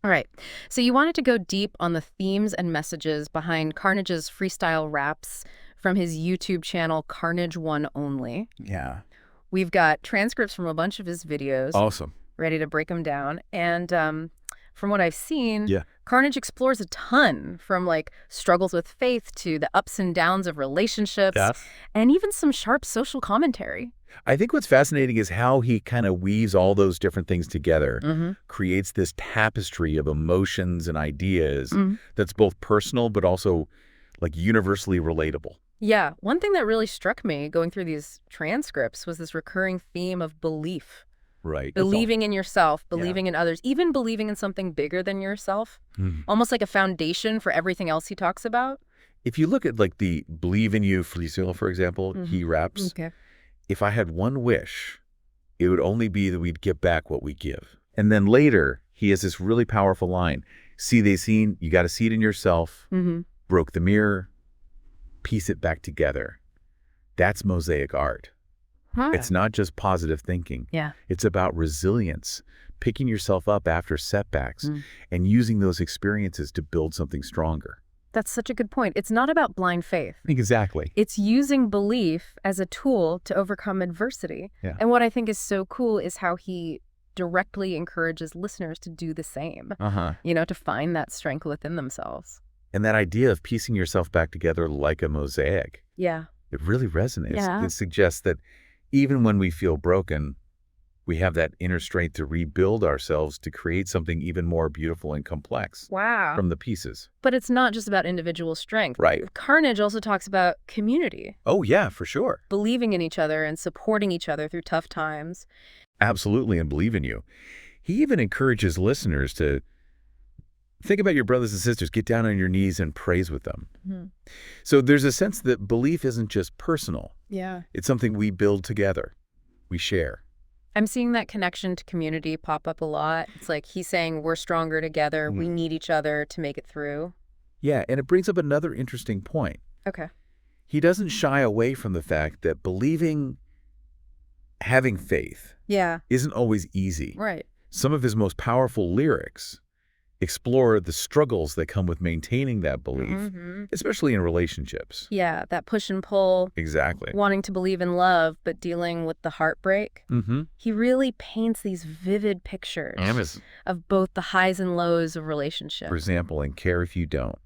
All right. So you wanted to go deep on the themes and messages behind Carnage's freestyle raps from his YouTube channel, Carnage 1nOnly. Yeah. We've got transcripts from a bunch of his videos, Awesome. ready to break them down. And from what I've seen, Yeah. Carnage explores a ton, from like struggles with faith to the ups and downs of relationships, Yes. and even some sharp social commentary. I think what's fascinating is how he kind of weaves all those different things together, creates this tapestry of emotions and ideas that's both personal but also like universally relatable. Yeah, one thing that really struck me going through these transcripts was this recurring theme of belief. Right. Believing in yourself, believing in others, even believing in something bigger than yourself. Almost like a foundation for everything else he talks about. If you look at like the Believe in You freestyle, for example, he raps, Okay. if I had one wish, it would only be that we'd get back what we give. And then later, he has this really powerful line. See, they seen, you got to see it in yourself, broke the mirror, piece it back together. That's mosaic art. It's not just positive thinking. Yeah. It's about resilience, picking yourself up after setbacks and using those experiences to build something stronger. That's such a good point. It's not about blind faith. Exactly. It's using belief as a tool to overcome adversity. Yeah. And what I think is so cool is how he directly encourages listeners to do the same, to find that strength within themselves. And that idea of piecing yourself back together like a mosaic, Yeah. it really resonates. Yeah. It suggests that even when we feel broken, we have that inner strength to rebuild ourselves to create something even more beautiful and complex Wow. from the pieces. But it's not just about individual strength. Right. Carnage also talks about community, Oh, yeah, for sure. believing in each other and supporting each other through tough times. Absolutely, and believe in you. He even encourages listeners to think about your brothers and sisters, get down on your knees and praise with them. So there's a sense that belief isn't just personal. Yeah. It's something we build together, we share. I'm seeing that connection to community pop up a lot. It's like he's saying we're stronger together. We need each other to make it through. Yeah, and it brings up another interesting point. Okay. He doesn't shy away from the fact that having faith Yeah. isn't always easy. Right. Some of his most powerful lyrics explore the struggles that come with maintaining that belief, especially in relationships. Yeah, that push and pull, Exactly. wanting to believe in love, but dealing with the heartbreak. He really paints these vivid pictures of both the highs and lows of relationships. For example, in Care If You Don't,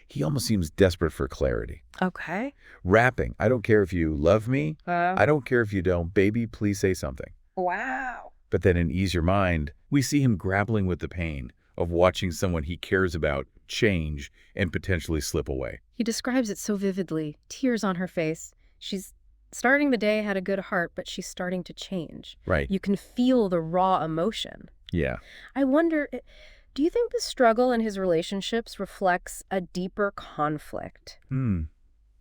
he almost seems desperate for clarity. Okay. Rapping, I don't care if you love me, Uh, I don't care if you don't, baby, please say something. wow. But then in Ease Your Mind, we see him grappling with the pain of watching someone he cares about change and potentially slip away. He describes it so vividly, tears on her face. She's starting the day, had a good heart, but she's starting to change. Right. You can feel the raw emotion. Yeah. I wonder, do you think the struggle in his relationships reflects a deeper conflict?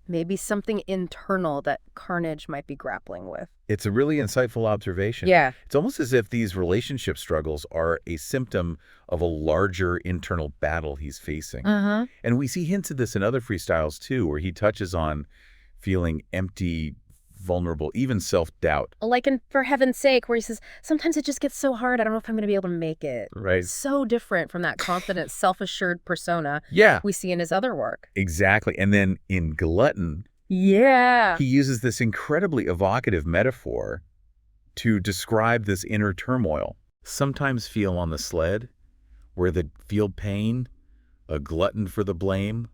Maybe something internal that Carnage might be grappling with? It's a really insightful observation. Yeah. It's almost as if these relationship struggles are a symptom of a larger internal battle he's facing. And we see hints of this in other freestyles too, where he touches on feeling empty, vulnerable, even self-doubt. Like in For Heaven's Sake, where he says, sometimes it just gets so hard, I don't know if I'm going to be able to make it. Right. So different from that confident, self-assured persona Yeah. we see in his other work. Exactly. And then in Glutton, Yeah. he uses this incredibly evocative metaphor to describe this inner turmoil. Sometimes feel on the sled, where they feel pain, a glutton for the blame,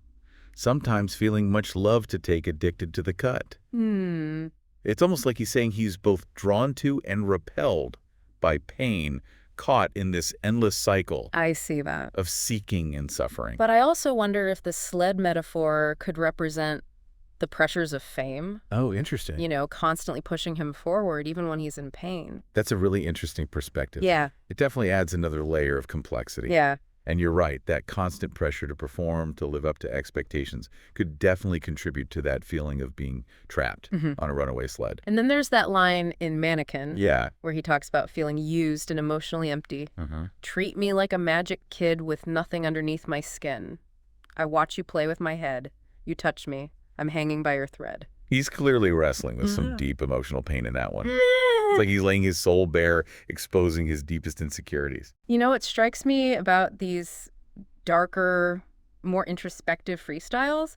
sometimes feeling much love to take, addicted to the cut. It's almost like he's saying he's both drawn to and repelled by pain, caught in this endless cycle I see that. of seeking and suffering. But I also wonder if the sled metaphor could represent the pressures of fame, Oh, interesting. constantly pushing him forward even when he's in pain. That's a really interesting perspective. Yeah. It definitely adds another layer of complexity. Yeah. And you're right, that constant pressure to perform, to live up to expectations could definitely contribute to that feeling of being trapped on a runaway sled. And then there's that line in Mannequin Yeah. where he talks about feeling used and emotionally empty. Treat me like a magic kid with nothing underneath my skin. I watch you play with my head. You touch me. I'm hanging by your thread. He's clearly wrestling with some deep emotional pain in that one. It's like he's laying his soul bare, exposing his deepest insecurities. You know, what strikes me about these darker, more introspective freestyles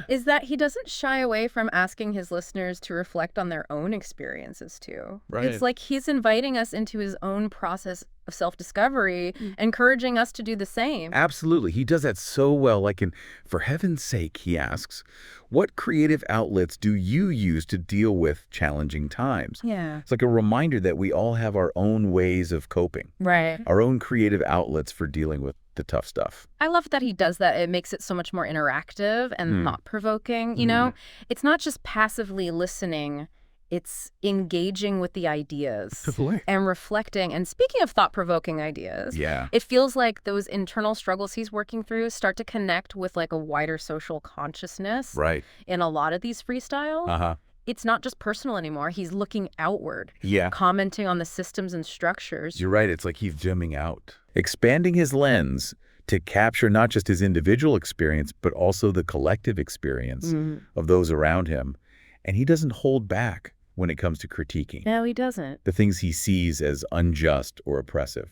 is that he doesn't shy away from asking his listeners to reflect on their own experiences too. Right. It's like he's inviting us into his own process of self-discovery, encouraging us to do the same. Absolutely. He does that so well. Like in For Heaven's Sake, he asks, what creative outlets do you use to deal with challenging times? Yeah. It's like a reminder that we all have our own ways of coping, Right. our own creative outlets for dealing with the tough stuff. I love that he does that. It makes it so much more interactive and thought-provoking. You know, it's not just passively listening. It's engaging with the ideas and reflecting. And speaking of thought-provoking ideas, it feels like those internal struggles he's working through start to connect with like a wider social consciousness. Right. In a lot of these freestyles. It's not just personal anymore. He's looking outward, commenting on the systems and structures. You're right. It's like he's zooming out, expanding his lens to capture not just his individual experience, but also the collective experience of those around him. And he doesn't hold back when it comes to critiquing. No, he doesn't. The things he sees as unjust or oppressive.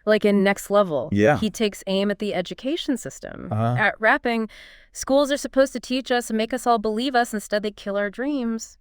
Like in Next Level, Yeah. he takes aim at the education system. At rapping, schools are supposed to teach us and make us all believe us. Instead, they kill our dreams.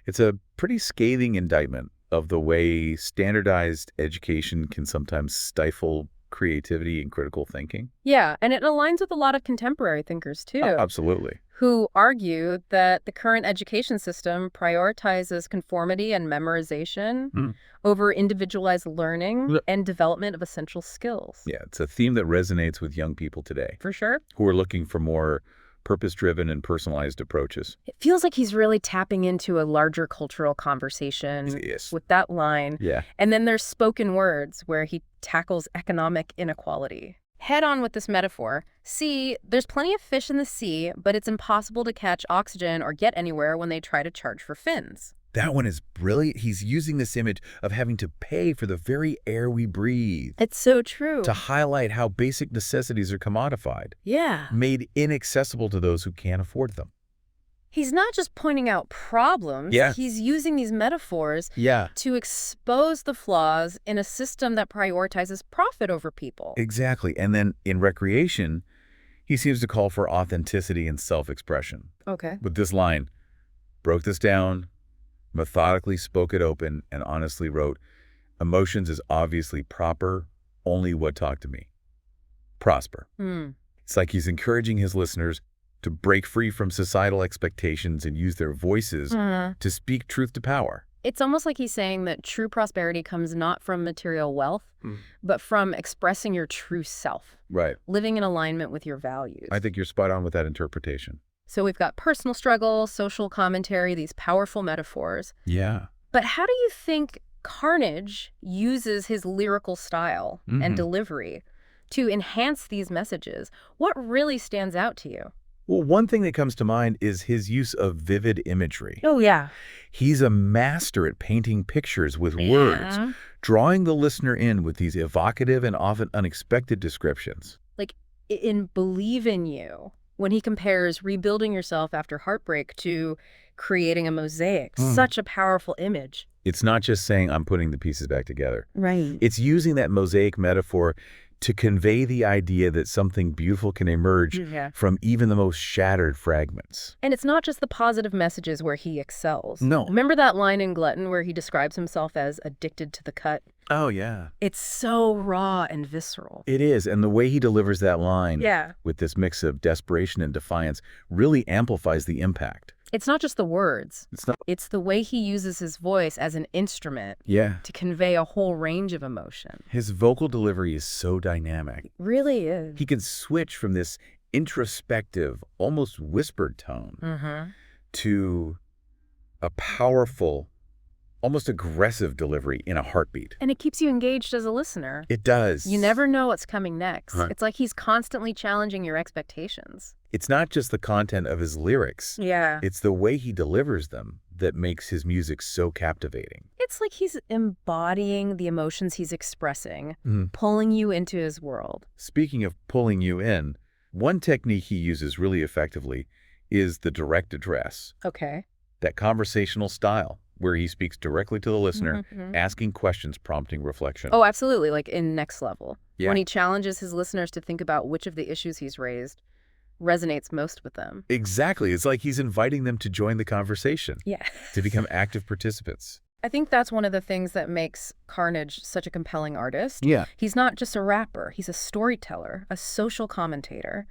It's a pretty scathing indictment of the way standardized education can sometimes stifle creativity and critical thinking. Yeah, and it aligns with a lot of contemporary thinkers, too. Absolutely. Who argue that the current education system prioritizes conformity and memorization over individualized learning and development of essential skills. Yeah, it's a theme that resonates with young people today. For sure. Who are looking for more purpose-driven and personalized approaches. It feels like he's really tapping into a larger cultural conversation with that line. Yeah. And then there's spoken words where he tackles economic inequality. Head on with this metaphor. See, there's plenty of fish in the sea, but it's impossible to catch oxygen or get anywhere when they try to charge for fins. That one is brilliant. He's using this image of having to pay for the very air we breathe. It's so true. To highlight how basic necessities are commodified. Yeah. Made inaccessible to those who can't afford them. He's not just pointing out problems. Yeah. He's using these metaphors Yeah. to expose the flaws in a system that prioritizes profit over people. Exactly. And then in recreation, he seems to call for authenticity and self-expression. Okay. With this line, broke this down, methodically spoke it open, and honestly wrote, emotions is obviously proper, only what talk to me. Prosper. It's like he's encouraging his listeners to break free from societal expectations and use their voices to speak truth to power. It's almost like he's saying that true prosperity comes not from material wealth, but from expressing your true self. Right. Living in alignment with your values. I think you're spot on with that interpretation. So we've got personal struggle, social commentary, these powerful metaphors. Yeah. But how do you think Carnage uses his lyrical style and delivery to enhance these messages? What really stands out to you? Well, one thing that comes to mind is his use of vivid imagery. Oh, yeah. He's a master at painting pictures with words, drawing the listener in with these evocative and often unexpected descriptions. Like in Believe in You, when he compares rebuilding yourself after heartbreak to creating a mosaic, such a powerful image. It's not just saying I'm putting the pieces back together. Right. It's using that mosaic metaphor to convey the idea that something beautiful can emerge from even the most shattered fragments. And it's not just the positive messages where he excels. No. Remember that line in Glutton where he describes himself as addicted to the cut? Oh, yeah. It's so raw and visceral. It is. And the way he delivers that line with this mix of desperation and defiance really amplifies the impact. It's not just the words. It's not. It's the way he uses his voice as an instrument to convey a whole range of emotion. His vocal delivery is so dynamic. It really is. He can switch from this introspective, almost whispered tone to a powerful, almost aggressive delivery in a heartbeat. And it keeps you engaged as a listener. It does. You never know what's coming next. It's like he's constantly challenging your expectations. It's not just the content of his lyrics. Yeah. It's the way he delivers them that makes his music so captivating. It's like he's embodying the emotions he's expressing, pulling you into his world. Speaking of pulling you in, one technique he uses really effectively is the direct address. Okay. That conversational style where he speaks directly to the listener, asking questions, prompting reflection. Oh, absolutely, like in Next Level. Yeah. When he challenges his listeners to think about which of the issues he's raised resonates most with them. Exactly. It's like he's inviting them to join the conversation. Yeah. To become active participants. I think that's one of the things that makes Carnage such a compelling artist. Yeah. He's not just a rapper. He's a storyteller, a social commentator,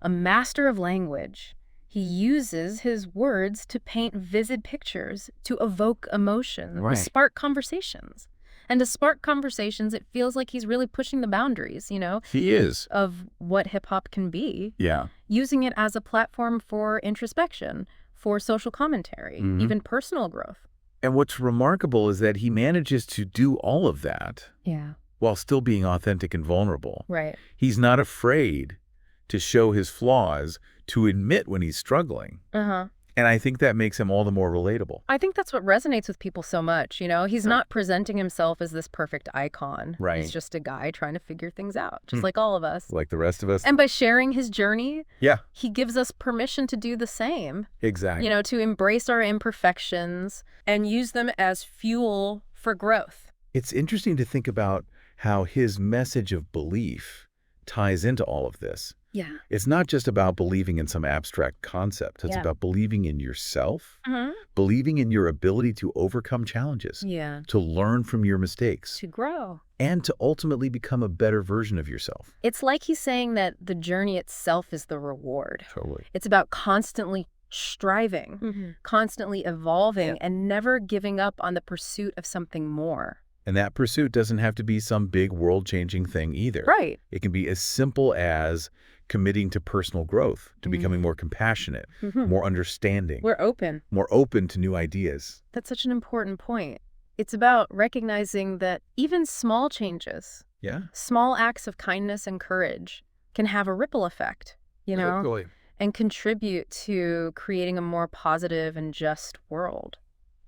a master of language. He uses his words to paint vivid pictures, to evoke emotion, to spark conversations. And to spark conversations, it feels like he's really pushing the boundaries, you know? He is. Of what hip-hop can be. Yeah. Using it as a platform for introspection, for social commentary, even personal growth. And what's remarkable is that he manages to do all of that while still being authentic and vulnerable. Right. He's not afraid to show his flaws, to admit when he's struggling. And I think that makes him all the more relatable. I think that's what resonates with people so much, you know? He's not presenting himself as this perfect icon. Right. He's just a guy trying to figure things out, just like all of us. Like the rest of us. And by sharing his journey, Yeah. he gives us permission to do the same. Exactly. You know, to embrace our imperfections and use them as fuel for growth. It's interesting to think about how his message of belief ties into all of this. Yeah. It's not just about believing in some abstract concept. It's about believing in yourself, believing in your ability to overcome challenges, to learn from your mistakes, to grow, and to ultimately become a better version of yourself. It's like he's saying that the journey itself is the reward. Totally. It's about constantly striving, constantly evolving, and never giving up on the pursuit of something more. And that pursuit doesn't have to be some big world-changing thing either. Right. It can be as simple as committing to personal growth, to becoming more compassionate, more understanding. We're open. More open to new ideas. That's such an important point. It's about recognizing that even small changes, small acts of kindness and courage can have a ripple effect, you know, Totally. and contribute to creating a more positive and just world.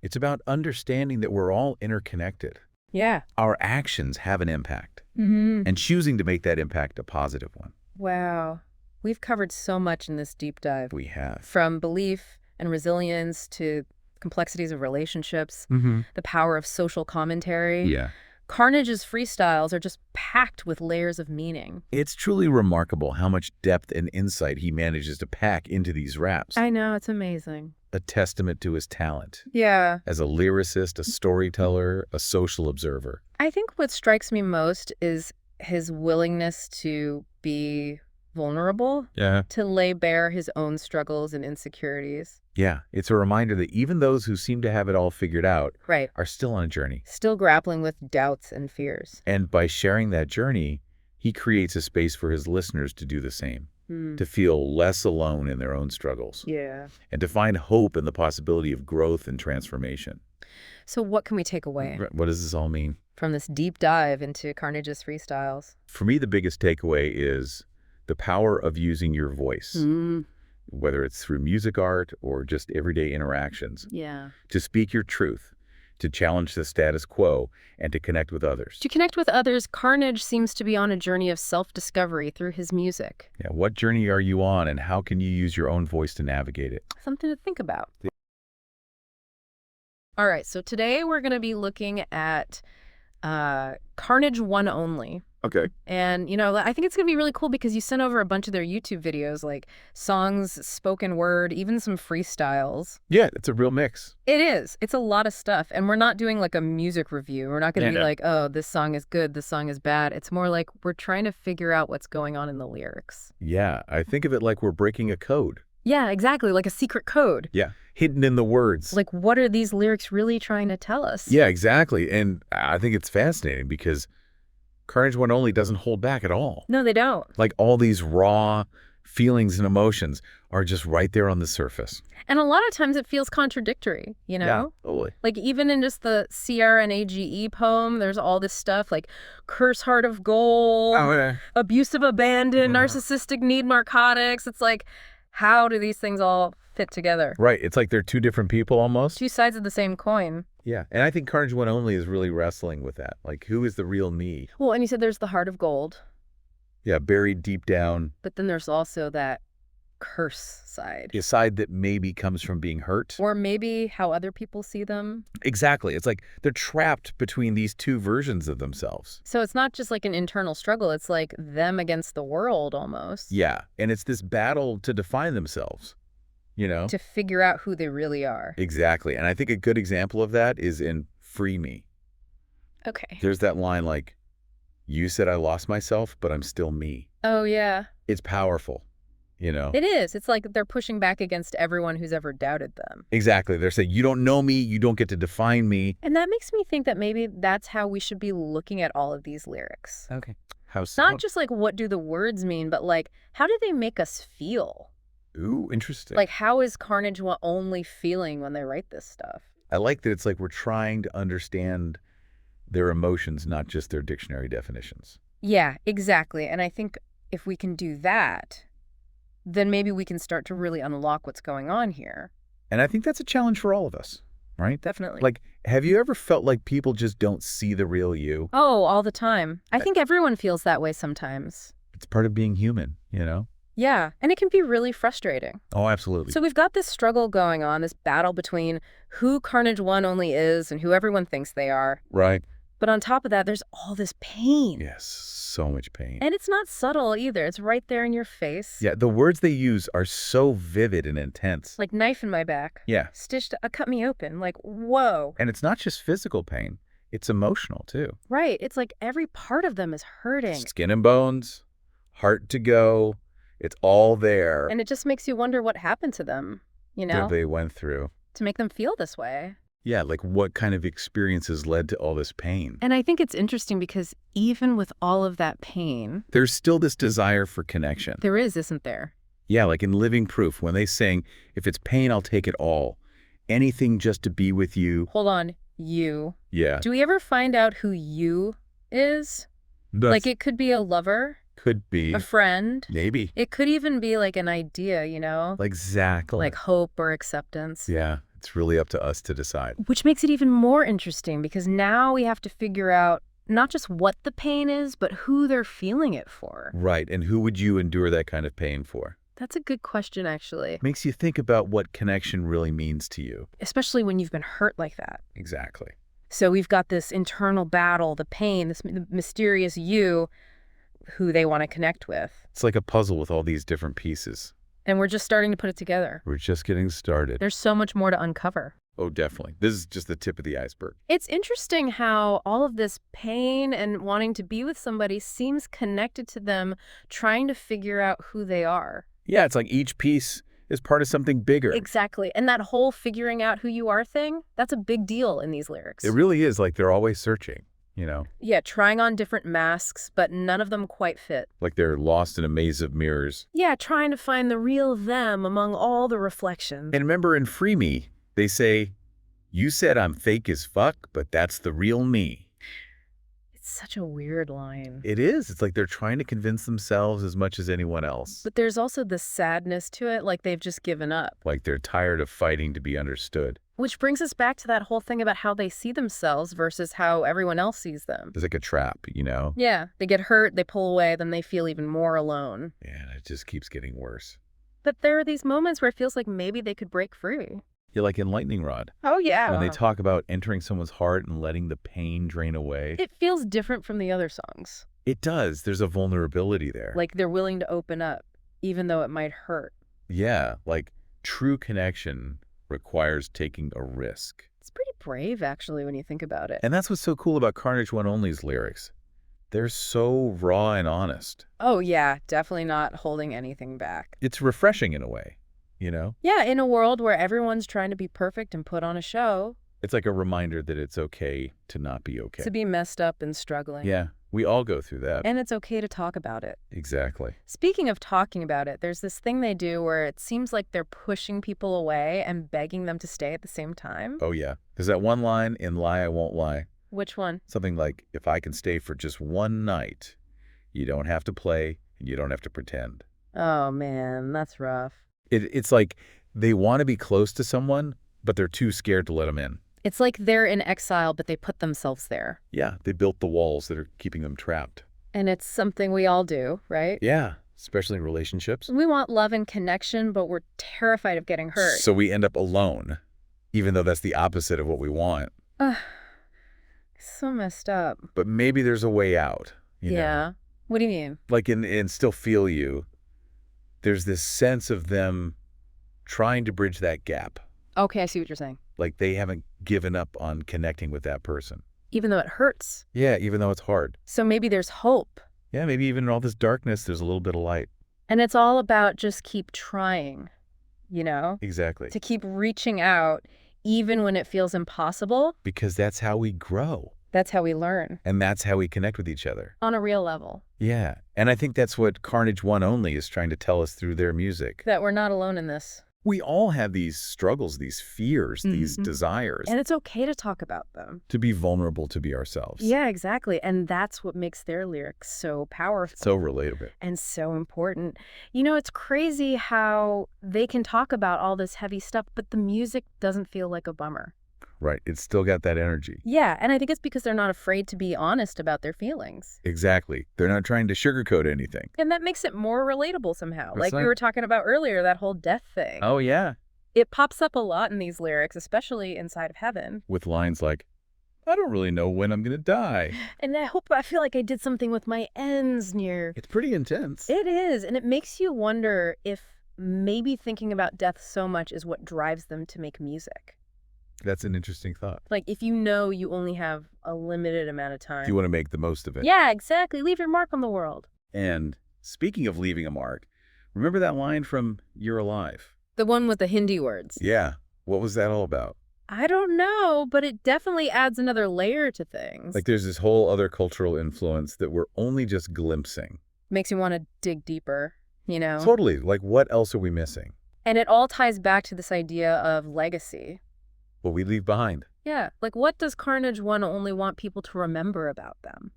It's about understanding that we're all interconnected. Yeah. Our actions have an impact, and choosing to make that impact a positive one. Wow. We've covered so much in this deep dive. We have. From belief and resilience to complexities of relationships, the power of social commentary. Yeah. Carnage's freestyles are just packed with layers of meaning. It's truly remarkable how much depth and insight he manages to pack into these raps. I know, it's amazing. A testament to his talent. Yeah. As a lyricist, a storyteller, a social observer. I think what strikes me most is his willingness to be vulnerable, to lay bare his own struggles and insecurities. Yeah, it's a reminder that even those who seem to have it all figured out are still on a journey. Still grappling with doubts and fears. And by sharing that journey, he creates a space for his listeners to do the same, to feel less alone in their own struggles. Yeah. And to find hope in the possibility of growth and transformation. So what can we take away? What does this all mean? From this deep dive into Carnage's freestyles. For me, the biggest takeaway is the power of using your voice, whether it's through music art or just everyday interactions, to speak your truth, to challenge the status quo, and to connect with others. To connect with others, Carnage seems to be on a journey of self-discovery through his music. Yeah, what journey are you on, and how can you use your own voice to navigate it? Something to think about. All right, so today we're going to be looking at Carnage 1nOnly. Okay. And, you know, I think it's going to be really cool because you sent over a bunch of their YouTube videos, like songs, spoken word, even some freestyles. Yeah, it's a real mix. It is. It's a lot of stuff. And we're not doing like a music review. We're not going to be like, oh, this song is good, this song is bad. It's more like we're trying to figure out what's going on in the lyrics. Yeah, I think of it like we're breaking a code. Yeah, exactly. Like a secret code. Yeah, hidden in the words. Like, what are these lyrics really trying to tell us? Yeah, exactly. And I think it's fascinating because Carnage 1nOnly doesn't hold back at all. No, they don't. Like all these raw feelings and emotions are just right there on the surface. And a lot of times it feels contradictory, you know? Yeah, totally. Like even in just the CRNAGE poem, there's all this stuff like curse heart of gold, abusive abandon, narcissistic need narcotics. It's like, how do these things all fit together? Right. It's like they're two different people almost. Two sides of the same coin. Yeah. And I think Carnage 1nOnly is really wrestling with that. Like, who is the real me? Well, and you said there's the heart of gold. Yeah, buried deep down. But then there's also that curse side. A side that maybe comes from being hurt. Or maybe how other people see them. Exactly. It's like they're trapped between these two versions of themselves. So it's not just like an internal struggle. It's like them against the world almost. Yeah. And it's this battle to define themselves, To figure out who they really are. Exactly. And I think a good example of that is in Free Me. Okay. There's that line like, you said I lost myself, but I'm still me. Oh, yeah. It's powerful, It is. It's like they're pushing back against everyone who's ever doubted them. Exactly. They're saying, you don't know me, you don't get to define me. And that makes me think that maybe that's how we should be looking at all of these lyrics. Okay. How so? Not just like, what do the words mean, but like, how do they make us feel? Ooh, interesting. Like, how is Carnage 1nOnly feeling when they write this stuff? I like that it's like we're trying to understand their emotions, not just their dictionary definitions. Yeah, exactly. And I think if we can do that, then maybe we can start to really unlock what's going on here. And I think that's a challenge for all of us, right? Definitely. Like, have you ever felt like people just don't see the real you? Oh, all the time. I think everyone feels that way sometimes. It's part of being human, Yeah, and it can be really frustrating. Oh, absolutely. So we've got this struggle going on, this battle between who Carnage 1nOnly is and who everyone thinks they are. Right. But on top of that, there's all this pain. Yes, so much pain. And it's not subtle either. It's right there in your face. Yeah, the words they use are so vivid and intense. Like knife in my back. Yeah. Stitched, cut me open. Like, whoa. And it's not just physical pain. It's emotional, too. Right. It's like every part of them is hurting. Skin and bones, heart to go. It's all there. And it just makes you wonder what happened to them, That they went through. to make them feel this way. Yeah, like what kind of experiences led to all this pain? And I think it's interesting because even with all of that pain, There's still this desire for connection. there is, isn't there? Yeah, like in Living Proof, when they sing, if it's pain, I'll take it all. Anything just to be with you. Hold on, you. Yeah. Do we ever find out who you is? Like it could be a lover, could be. a friend. Maybe. It could even be like an idea, Exactly. like hope or acceptance. Yeah, it's really up to us to decide. Which makes it even more interesting because now we have to figure out not just what the pain is, but who they're feeling it for. Right, and who would you endure that kind of pain for? That's a good question, actually. Makes you think about what connection really means to you. Especially when you've been hurt like that. Exactly. So we've got this internal battle, the pain, this mysterious you who they want to connect with. It's like a puzzle with all these different pieces. And we're just starting to put it together. We're just getting started. There's so much more to uncover. Oh, definitely. This is just the tip of the iceberg. It's interesting how all of this pain and wanting to be with somebody seems connected to them trying to figure out who they are. Yeah, it's like each piece is part of something bigger. Exactly. And that whole figuring out who you are thing, that's a big deal in these lyrics. It really is like they're always searching, Yeah, trying on different masks, but none of them quite fit. Like they're lost in a maze of mirrors. Yeah, trying to find the real them among all the reflections. And remember in Free Me, they say, you said I'm fake as fuck, but that's the real me. It's such a weird line. It is. It's like they're trying to convince themselves as much as anyone else. But there's also the sadness to it, like they've just given up. Like they're tired of fighting to be understood. Which brings us back to that whole thing about how they see themselves versus how everyone else sees them. It's like a trap, Yeah, they get hurt, they pull away, then they feel even more alone. Yeah, it just keeps getting worse. But there are these moments where it feels like maybe they could break free. Yeah, like in Lightning Rod. Oh, yeah. When they talk about entering someone's heart and letting the pain drain away. It feels different from the other songs. It does. There's a vulnerability there. Like they're willing to open up, even though it might hurt. Yeah, like true connection requires taking a risk. It's pretty brave, actually, when you think about it. And that's what's so cool about Carnage 1nOnly's lyrics. They're so raw and honest. Oh, yeah, definitely not holding anything back. It's refreshing in a way, Yeah, in a world where everyone's trying to be perfect and put on a show. It's like a reminder that it's okay to not be okay. To be messed up and struggling. Yeah, we all go through that. And it's okay to talk about it. Exactly. Speaking of talking about it, there's this thing they do where it seems like they're pushing people away and begging them to stay at the same time. Oh, yeah. There's that one line in Lie, I Won't Lie. Which one? Something like, if I can stay for just one night, you don't have to play and you don't have to pretend. Oh, man, that's rough. It's like they want to be close to someone, but they're too scared to let them in. It's like they're in exile, but they put themselves there. Yeah, they built the walls that are keeping them trapped. And it's something we all do, right? Yeah, especially in relationships. We want love and connection, but we're terrified of getting hurt. So we end up alone, even though that's the opposite of what we want. Ugh, so messed up. But maybe there's a way out. You know? What do you mean? Like in Still Feel You, there's this sense of them trying to bridge that gap. Okay, I see what you're saying. Like they haven't given up on connecting with that person. Even though it hurts. Yeah, even though it's hard. So maybe there's hope. Yeah, maybe even in all this darkness, there's a little bit of light. And it's all about just keep trying, you know? Exactly. To keep reaching out even when it feels impossible. Because that's how we grow. That's how we learn. And that's how we connect with each other. On a real level. Yeah. And I think that's what Carnage 1nOnly is trying to tell us through their music. That we're not alone in this. We all have these struggles, these fears, these desires. And it's okay to talk about them. To be vulnerable, to be ourselves. Yeah, exactly. And that's what makes their lyrics so powerful. So relatable. And so important. You know, it's crazy how they can talk about all this heavy stuff, but the music doesn't feel like a bummer. Right. It's still got that energy. Yeah, and I think it's because they're not afraid to be honest about their feelings. Exactly. They're not trying to sugarcoat anything. And that makes it more relatable somehow. That's like we were talking about earlier, that whole death thing. Oh, yeah. It pops up a lot in these lyrics, especially Inside of Heaven. With lines like, I don't really know when I'm going to die. And I feel like I did something with my ends near. It's pretty intense. It is. And it makes you wonder if maybe thinking about death so much is what drives them to make music. That's an interesting thought. Like, if you know you only have a limited amount of time. If you want to make the most of it. Yeah, exactly. Leave your mark on the world. And speaking of leaving a mark, remember that line from You're Alive? The one with the Hindi words. Yeah. What was that all about? I don't know, but it definitely adds another layer to things. Like there's this whole other cultural influence that we're only just glimpsing. Makes you want to dig deeper, you know? Totally. Like what else are we missing? And it all ties back to this idea of legacy. What we leave behind. Yeah. Like, what does Carnage 1nOnly want people to remember about them?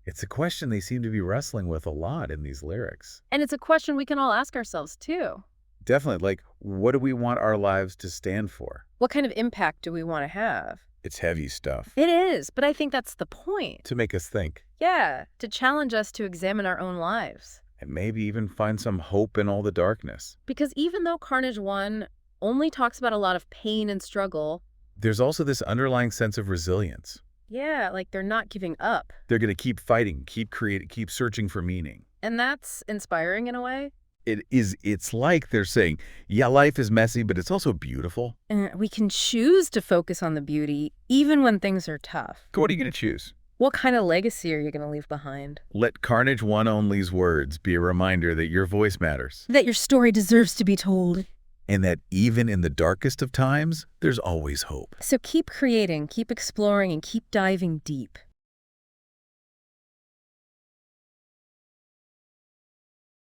It's a question they seem to be wrestling with a lot in these lyrics. And it's a question we can all ask ourselves, too. Definitely. Like, what do we want our lives to stand for? What kind of impact do we want to have? It's heavy stuff. It is, but I think that's the point. To make us think. Yeah, to challenge us to examine our own lives. And maybe even find some hope in all the darkness. Because even though Carnage 1 only talks about a lot of pain and struggle, there's also this underlying sense of resilience. Yeah, like they're not giving up. They're going to keep fighting, keep creating, keep searching for meaning. And that's inspiring in a way. It's like they're saying, yeah, life is messy, but it's also beautiful. And we can choose to focus on the beauty, even when things are tough. What are you going to choose? What kind of legacy are you going to leave behind? Let Carnage 1nOnly's words be a reminder that your voice matters. That your story deserves to be told. And that even in the darkest of times, there's always hope. So keep creating, keep exploring, and keep diving deep.